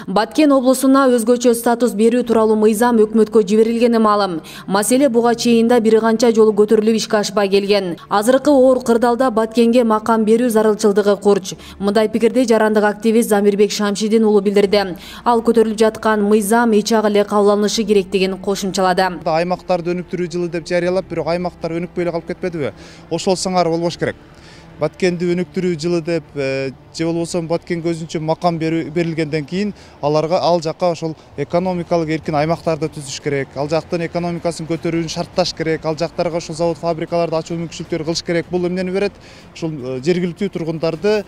Баткен облусуна өзгөчө статус берүү тууралуу мыйзам өкмөткө жиберилгени маалым. Маселе буга чейин бир канча жолу көтөрүлүп ишке ашпай келген. Азыркы оор кырдаалда Баткенге макам берүү зарылчылдыгы курч. Мындай пикирди жарандык активист Замирбек Шамшидин уулу билдирди. Ал көтөрүлүп жаткан мыйзам ичак эле кабылданышы керектигин кошумчалады. Аймактарды өнүктүрүү жылы деп жарыялап, бирок аймактар өнүкпөй эле калып кетпедиби? Ошол сыңар болбош керек. Баткенди өнүктүрүү жылы деп же болбосо Баткенге өзүнчө макам берилгенден кийин аларга ал жакка ошол экономикалык эркин аймактарды түзүш керек. Ал жактын экономикасын көтөрүүнү шартташ керек. Ал жактарга ошол завод фабрикаларды ачуу мүмкүнчүлүктөр кылыш керек. Бул эмнени берет? Ушул жергиликтүү тургундарды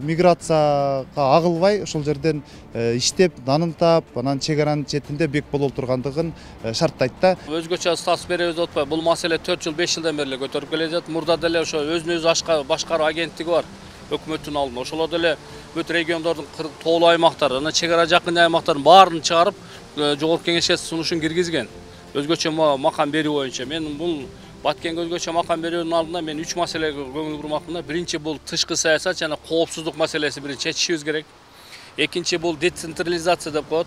миграцияга агылбай ошол жерден иштеп, нанын таап, анан чек аранын четинде бек боло тургандыгын шарттайт да. Өзгөчө статус беребиз деп атпайбы? Бул маселе 4 жыл 5 жылдан бери көтөрүп келе жатат. Мурда деле ошо өзүнүн өзү башкаруу агенттиги бар. Өкмөттүн алдында ошолор деле бүт региондордун тоолуу аймактары, анан чек ара жакын аймактардын баарын чыгарып, жогорку кеңешке сунушун киргизген. Өзгөчө макам берүү боюнча мен бул Баткенге өзгөчө макам берүүнүн алдында мен 3 маселеге көңүл бурмакмын. Биринчи бул тышкы саясат жана коопсуздук маселеси биринчи чечишибиз керек. Экинчи бул децентрализация деп коет.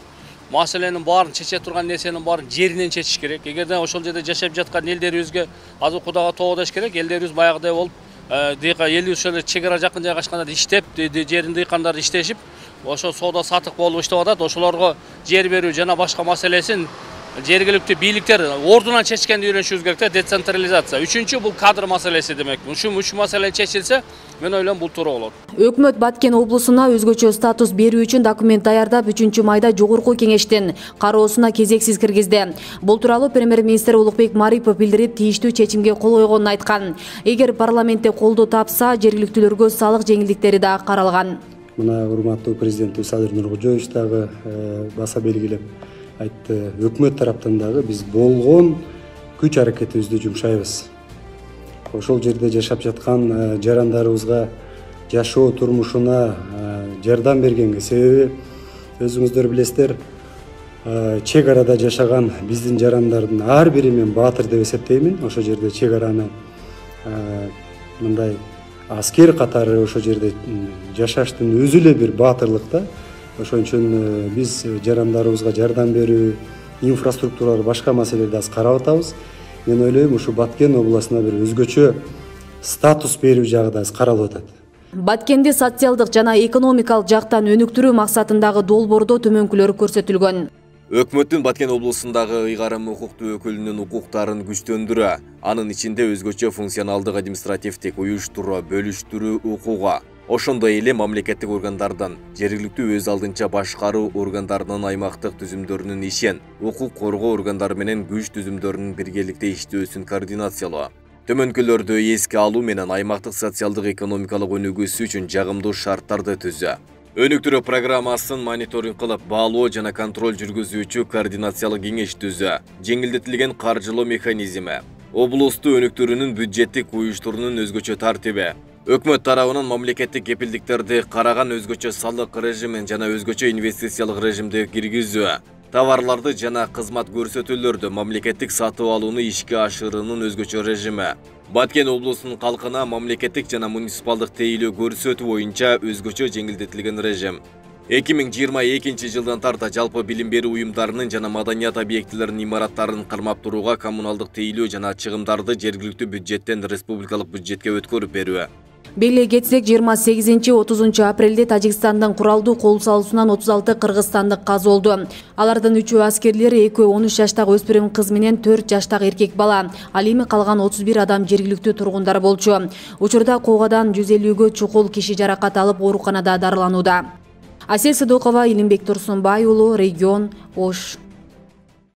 Маселенин баарын чече турган нерсенин баарын жеринен чечиш керек. Эгерде ошол жерде жашап жаткан элдерибизге азыр Кудайга тоодаш керек, элдерибиз баягыдай болуп элибиз ошол чек ара жакын жайгашканда иштеп, жерин дыйкандар иштешип, ошо соода сатык болуп иштеп атат. Ошолорго жер берүү жана башка маселесин жергиликтүү бийликтер ордунан чечкенди үйрөнүшүбүз керек да, децентрализация. Үчүнчү бул кадр маселеси демек. Ушул 3 маселе чечилсе, мен ойлойм бул туура болот. Өкмөт Баткен облусуна өзгөчө статус берүү үчүн документ даярдап 3-майда жогорку кеңештин кароосуна кезексиз киргизди. Бул тууралуу премьер-министр Улукбек Марипов билдирип, тийиштүү чечимге кол койгонун айткан. Эгер парламентте колдоо тапса, жергиликтүүлөргө салык жеңилдиктери да каралган. Мына урматтуу президентибиз Садыр Нуркожоевич дагы баса белгилеп айтты. Өкмөт тараптан дагы биз болгон күч аракетибизди жумшайбыз. Ошол жерде жашап жаткан жарандарыбызга жашоо турмушуна жардам бергенге, себеби өзүңүздөр билесиздер, чек арада жашаган биздин жарандардын ар бири мен баатыр деп эсептеймин. Ошол жерде чек араны мындай аскер катары ошол жерде жашаштын өзү эле бир баатырлык да. Ошон үчүн биз жарандарыбызга жардам берүү, инфраструктуралар, башка маселелерди аз карап атабыз. Мен ойлойм, ушу Баткен областына бир өзгөчө статус берүү жагы да аз каралып атат. Баткенди социалдык жана экономикалык жактан өнүктүрүү максатындагы долбоордо төмөнкүлөр көрсөтүлгөн. Өкмөттүн Баткен облусундагы ыйгарым укуктуу өкүлүнүн укуктарын күчтөндүрүү, анын ичинде өзгөчө функционалдык административдик уюштуруу, бөлүштүрүү укугу, ошондой эле мамлекеттик органдардын, жергиликтүү өз алдынча башкаруу органдарынын аймактык түзүмдөрүнүн ишин, укук коргоо органдары менен күч түзүмдөрүнүн биргеликте иштөөсүн координациялоо, төмөнкүлөрдү эске алуу менен аймактык социалдык экономикалык өнүгүүсү үчүн жагымдуу шарттарды түзүү. Өнүктүрүү программасын мониторинг кылып, баалоо жана контроль жүргүзүүчү координациялык кеңеш түзүү, жеңилдетилген каржылоо механизми, облусту өнүктүрүүнүн бюджеттик уюштурунун өзгөчө тартиби, өкмөт тарабынан мамлекеттик кепилдиктерди караган өзгөчө салык режимин жана өзгөчө инвестициялык режимди киргизүү, товарларды жана кызмат көрсөтүүлөрдү мамлекеттик сатып алууну ишке ашыруунун өзгөчө режими, Баткен облусунун калкына мамлекеттик жана муниципалдык тейлөө көрсөтүү боюнча өзгөчө жеңилдетилген режим. 2022 жылдан тарта жалпы билим берүү уюмдарынын жана маданият объектилеринин имараттарын кармап турууга коммуналдык тейлөө жана чыгымдарды жергиликтүү бюджеттен республикалык бюджетке өткөрүп берүү. Белгилей кетсек, 28-30 апрелде Тажикстандын куралдуу кол салуусунан 36 кыргызстандык каза болду. Алардын 3-өө аскерлер, 2-өө 13 жаштагы өспүрүм кыз менен 4 жаштагы эркек бала. Ал эми калган 31 адам жергиликтүү тургундар болчу. Учурда коогадан 150гө чукул киши жаракат алып ооруканада дарыланууда. Асель Сыдыкова, Илимбек Турсунбай уулу, Регион, Ош.